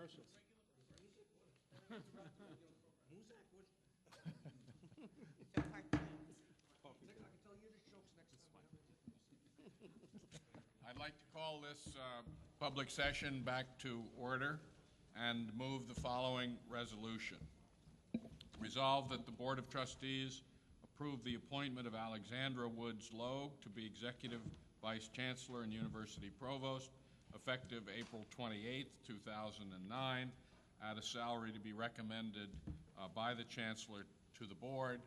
commercials. I'd like to call this public session back to order and move the following resolution. Resolved that the Board of Trustees approve the appointment of Alexandra Woods Logue to be Executive Vice Chancellor and University Provost, effective April 28, 2009, at a salary to be recommended by the Chancellor to the Board,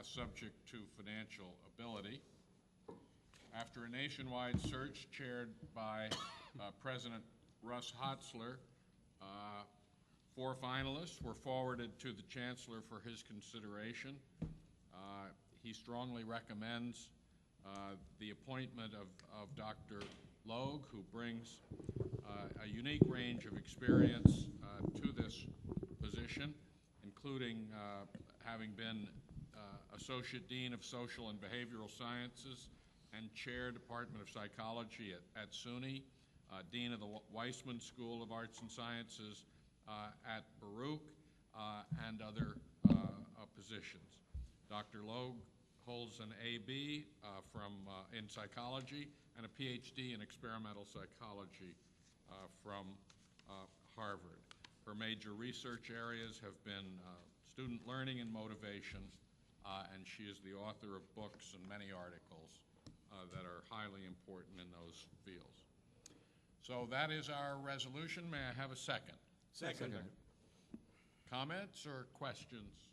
subject to financial ability. After a nationwide search chaired by President Russ Hotzler, 4 finalists were forwarded to the Chancellor for his consideration. He strongly recommends the appointment of Dr. Logue, who brings a unique range of experience to this position, including having been Associate Dean of Social and Behavioral Sciences and Chair, Department of Psychology at CUNY, Dean of the Weissman School of Arts and Sciences at Baruch, and other positions. Dr. Logue holds an A.B. In psychology and a Ph.D. in experimental psychology from Harvard. Her major research areas have been student learning and motivation, and she is the author of books and many articles that are highly important in those fields. So that is our resolution. May I have a second? Second. Comments or questions?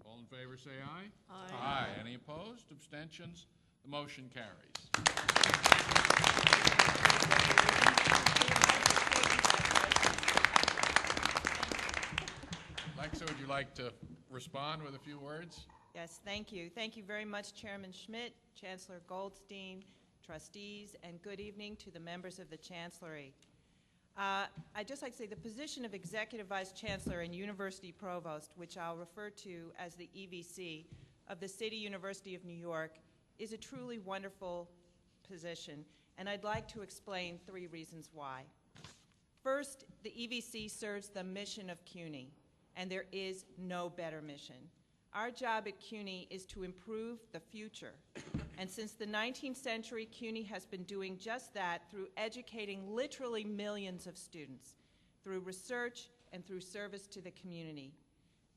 All in favor say aye. Aye. Aye. Any opposed? Abstentions? The motion carries. Lexa, would you like to respond with a few words? Yes, thank you. Thank you very much, Chairman Schmidt, Chancellor Goldstein, trustees, and good evening to the members of the Chancellery. I'd just like to say the position of Executive Vice Chancellor and University Provost, which I'll refer to as the EVC of the City University of New York, is a truly wonderful position, and I'd like to explain 3 reasons why. First, the EVC serves the mission of CUNY, and there is no better mission. Our job at CUNY is to improve the future. And since the 19th century, CUNY has been doing just that through educating literally millions of students, through research and through service to the community.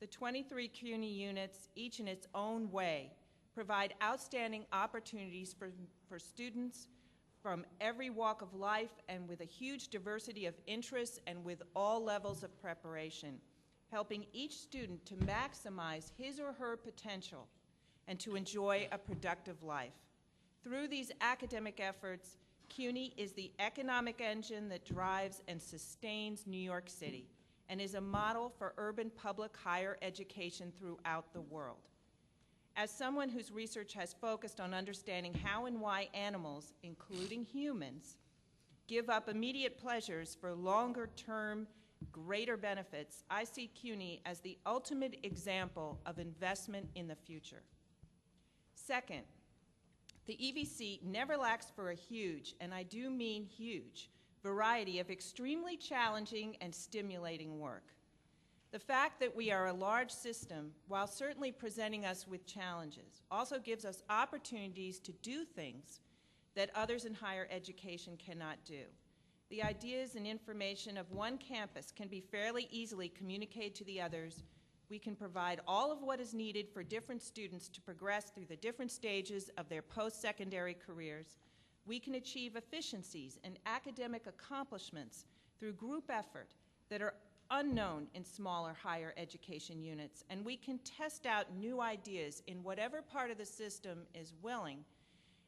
The 23 CUNY units, each in its own way, provide outstanding opportunities for students from every walk of life and with a huge diversity of interests and with all levels of preparation, helping each student to maximize his or her potential and to enjoy a productive life. Through these academic efforts, CUNY is the economic engine that drives and sustains New York City and is a model for urban public higher education throughout the world. As someone whose research has focused on understanding how and why animals, including humans, give up immediate pleasures for longer-term greater benefits, I see CUNY as the ultimate example of investment in the future. Second, the EVC never lacks for a huge, and I do mean huge, variety of extremely challenging and stimulating work. The fact that we are a large system, while certainly presenting us with challenges, also gives us opportunities to do things that others in higher education cannot do. The ideas and information of one campus can be fairly easily communicated to the others. We can provide all of what is needed for different students to progress through the different stages of their post-secondary careers. We can achieve efficiencies and academic accomplishments through group effort that are unknown in smaller higher education units, and we can test out new ideas in whatever part of the system is willing,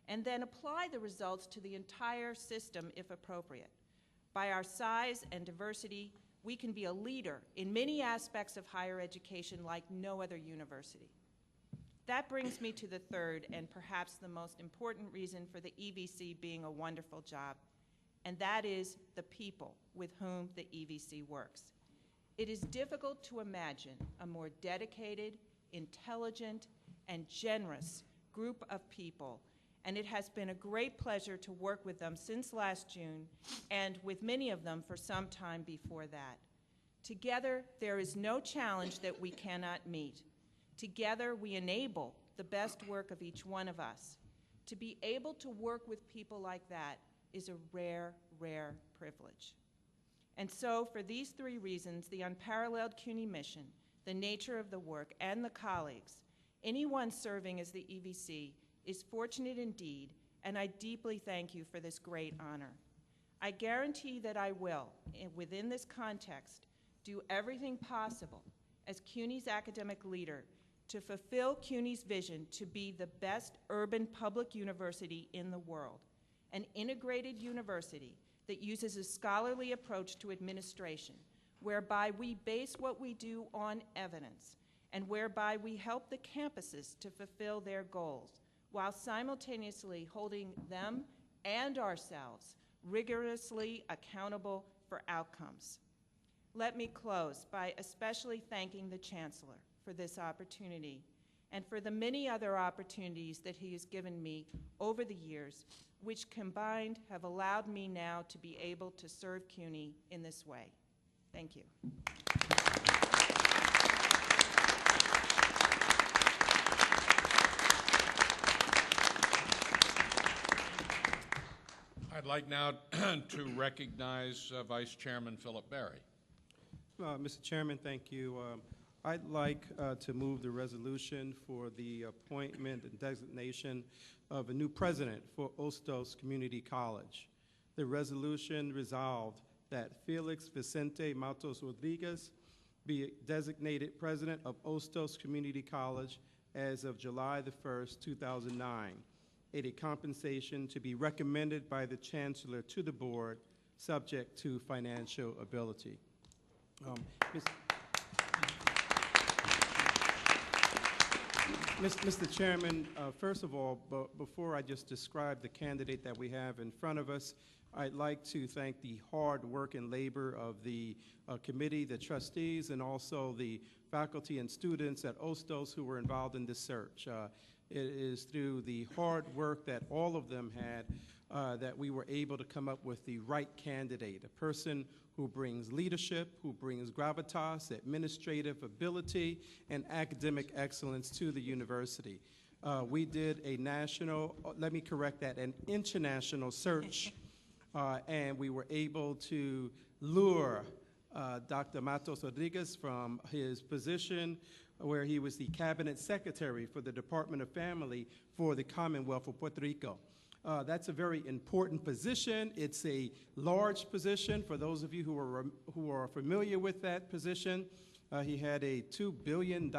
and then apply the results to the entire system if appropriate. By our size and diversity, we can be a leader in many aspects of higher education like no other university. That brings me to the third and perhaps the most important reason for the EVC being a wonderful job, and that is the people with whom the EVC works. It is difficult to imagine a more dedicated, intelligent, and generous group of people, and it has been a great pleasure to work with them since last June, and with many of them for some time before that. Together, there is no challenge that we cannot meet. Together, we enable the best work of each one of us. To be able to work with people like that is a rare, rare privilege. And so, for these three reasons, the unparalleled CUNY mission, the nature of the work, and the colleagues, anyone serving as the EVC is fortunate indeed, and I deeply thank you for this great honor. I guarantee that I will, within this context, do everything possible as CUNY's academic leader to fulfill CUNY's vision to be the best urban public university in the world, an integrated university that uses a scholarly approach to administration, whereby we base what we do on evidence, and whereby we help the campuses to fulfill their goals, while simultaneously holding them and ourselves rigorously accountable for outcomes. Let me close by especially thanking the Chancellor for this opportunity and for the many other opportunities that he has given me over the years, which combined have allowed me now to be able to serve CUNY in this way. Thank you. I'd like now to recognize Vice Chairman Philip Berry. Mr. Chairman, thank you. I'd like to move the resolution for the appointment and designation of a new president for Ostos Community College. The resolution resolved that Felix Vicente Matos Rodriguez be designated president of Ostos Community College as of July the 1st, 2009, at a compensation to be recommended by the Chancellor to the Board, subject to financial ability. Mr. Chairman, first of all, before I just describe the candidate that we have in front of us, I'd like to thank the hard work and labor of the committee, the trustees, and also the faculty and students at Ostos who were involved in this search. It is through the hard work that all of them had that we were able to come up with the right candidate, a person who brings leadership, who brings gravitas, administrative ability, and academic excellence to the university. We did a national, let me correct that, an international search, and we were able to lure Dr. Matos Rodriguez from his position where he was the cabinet secretary for the Department of Family for the Commonwealth of Puerto Rico. That's a very important position. It's a large position. For those of you who are familiar with that position, he had a $2 billion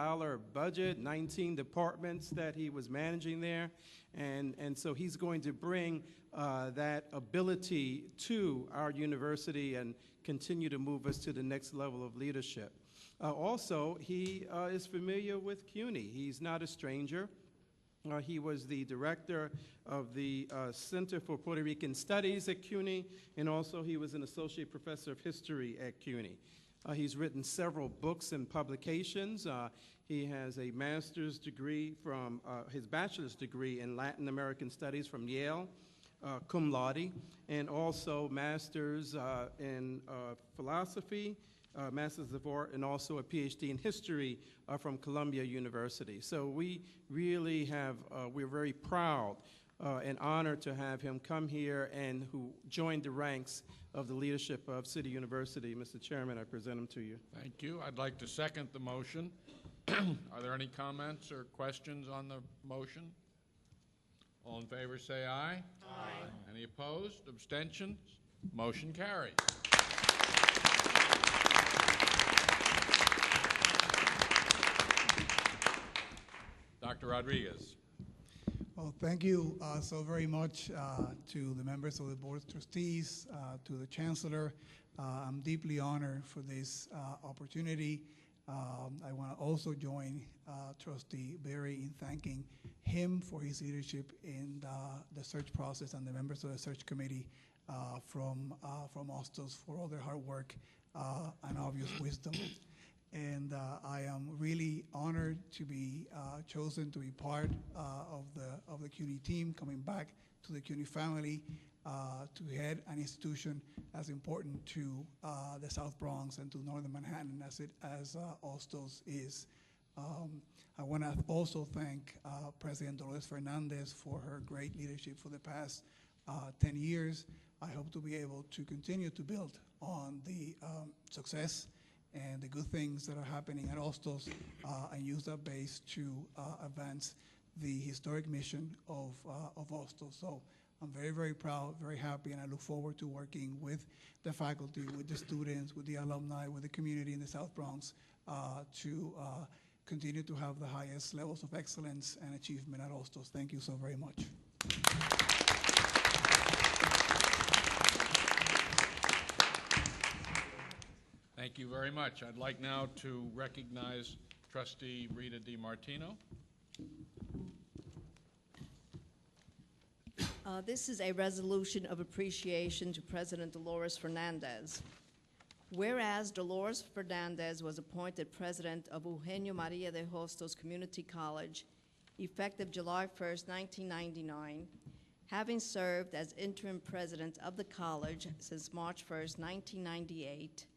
budget, 19 departments that he was managing there, and so he's going to bring that ability to our university and continue to move us to the next level of leadership. Also, he is familiar with CUNY. He's not a stranger. He was the director of the Center for Puerto Rican Studies at CUNY, and also he was an associate professor of history at CUNY. He's written several books and publications. He has a master's degree from, his bachelor's degree in Latin American Studies from Yale, cum laude, and also master's in philosophy, Masters of Art, and also a PhD in history from Columbia University. So we really have, we're very proud and honored to have him come here and who joined the ranks of the leadership of City University. Mr. Chairman, I present him to you. Thank you. I'd like to second the motion. Are there any comments or questions on the motion? All in favor say aye. Aye. Any opposed? Abstentions? Motion carries. Dr. Rodriguez. Well, thank you so very much to the members of the Board of Trustees, to the Chancellor. I'm deeply honored for this opportunity. I want to also join Trustee Berry in thanking him for his leadership in the search process and the members of the search committee from Ostos for all their hard work and obvious wisdom. And I am really honored to be chosen to be part of the CUNY team, coming back to the CUNY family. to head an institution as important to the South Bronx and to Northern Manhattan as Hostos is. I want to also thank President Dolores Fernandez for her great leadership for the past 10 years. I hope to be able to continue to build on the success and the good things that are happening at Hostos and use that base to advance the historic mission of Hostos. So I'm very, very proud, very happy, and I look forward to working with the faculty, with the students, with the alumni, with the community in the South Bronx to continue to have the highest levels of excellence and achievement at Hostos. Thank you so very much. Thank you very much. I'd like now to recognize Trustee Rita DiMartino. This is a resolution of appreciation to President Dolores Fernandez. Whereas Dolores Fernandez was appointed president of Eugenio Maria de Hostos Community College effective July 1st, 1999, having served as interim president of the college since March 1st, 1998,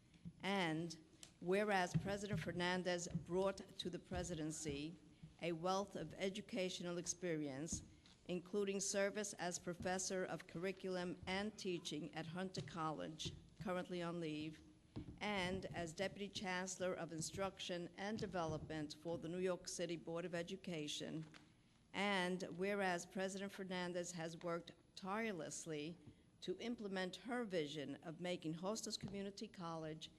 and whereas President Fernandez brought to the presidency a wealth of educational experience, including service as professor of curriculum and teaching at Hunter College, currently on leave, and as Deputy Chancellor of Instruction and Development for the New York City Board of Education, and whereas President Fernandez has worked tirelessly to implement her vision of making Hostos Community College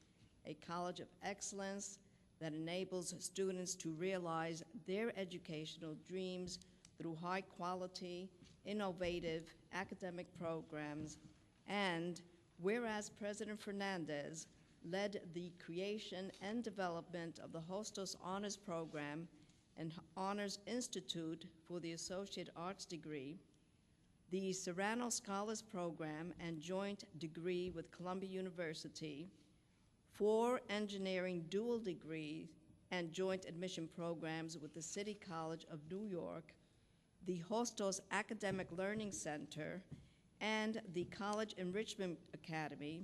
a college of excellence that enables students to realize their educational dreams through high-quality, innovative academic programs, and whereas President Fernandez led the creation and development of the Hostos Honors Program and Honors Institute for the Associate Arts degree, the Serrano Scholars Program and joint degree with Columbia University, 4 engineering dual degree and joint admission programs with the City College of New York, the Hostos Academic Learning Center, and the College Enrichment Academy.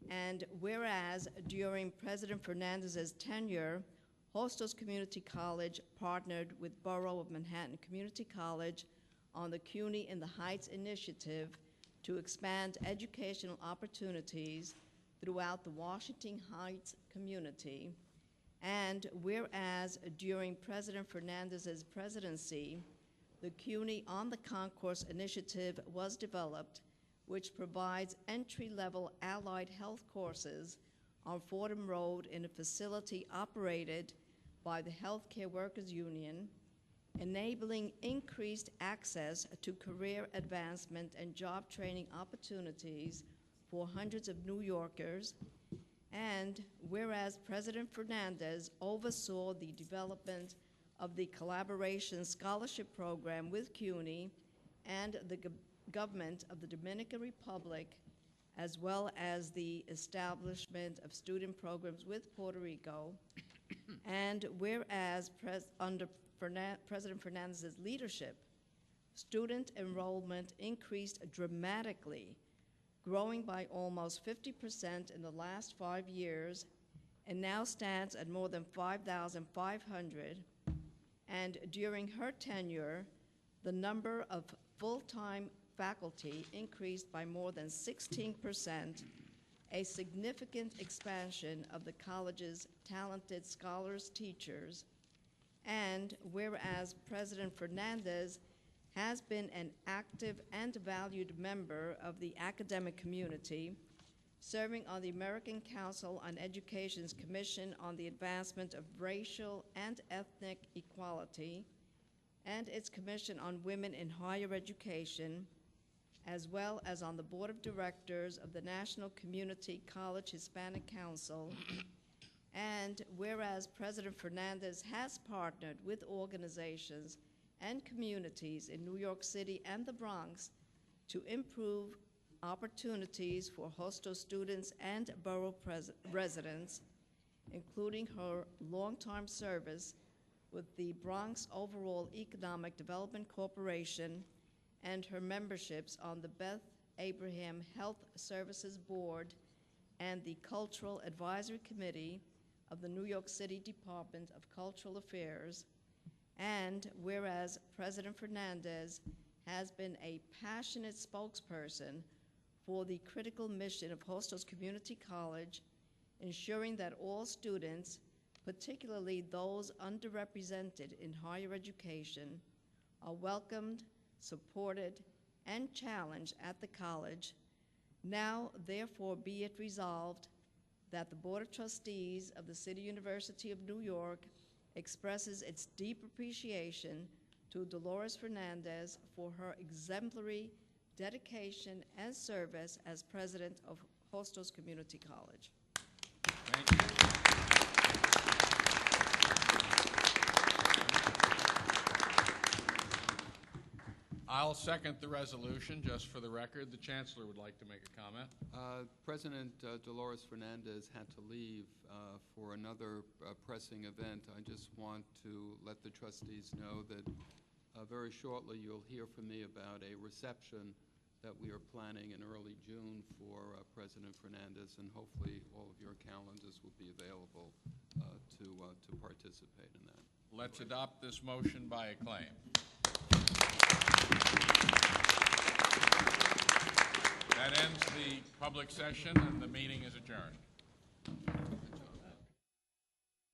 And whereas during President Fernandez's tenure, Hostos Community College partnered with Borough of Manhattan Community College on the CUNY in the Heights initiative to expand educational opportunities throughout the Washington Heights community. And whereas during President Fernandez's presidency, the CUNY on the Concourse initiative was developed, which provides entry-level allied health courses on Fordham Road in a facility operated by the Healthcare Workers Union, enabling increased access to career advancement and job training opportunities for hundreds of New Yorkers. And whereas President Fernandez oversaw the development of the Collaboration Scholarship Program with CUNY and the government of the Dominican Republic, as well as the establishment of student programs with Puerto Rico, and whereas under President Fernandez's leadership, student enrollment increased dramatically, growing by almost 50% in the last 5 years, and now stands at more than 5,500. And during her tenure, the number of full-time faculty increased by more than 16%, a significant expansion of the college's talented scholars, teachers. And whereas President Fernandez has been an active and valued member of the academic community, serving on the American Council on Education's Commission on the Advancement of Racial and Ethnic Equality, and its Commission on Women in Higher Education, as well as on the Board of Directors of the National Community College Hispanic Council. And whereas President Fernandez has partnered with organizations and communities in New York City and the Bronx to improve opportunities for Hostos students and borough residents, including her long-time service with the Bronx Overall Economic Development Corporation and her memberships on the Beth Abraham Health Services Board and the Cultural Advisory Committee of the New York City Department of Cultural Affairs, and whereas President Fernandez has been a passionate spokesperson for the critical mission of Hostos Community College, ensuring that all students, particularly those underrepresented in higher education, are welcomed, supported, and challenged at the college. Now, therefore, be it resolved that the Board of Trustees of the City University of New York expresses its deep appreciation to Dolores Fernandez for her exemplary dedication and service as president of Hostos Community College. Thank you. I'll second the resolution. Just for the record, the Chancellor would like to make a comment. President Dolores Fernandez had to leave for another pressing event. I just want to let the trustees know that very shortly you'll hear from me about a reception that we are planning in early June for President Fernandez, and hopefully all of your calendars will be available to participate in that. Let's adopt this motion by acclaim. That ends the public session, and the meeting is adjourned.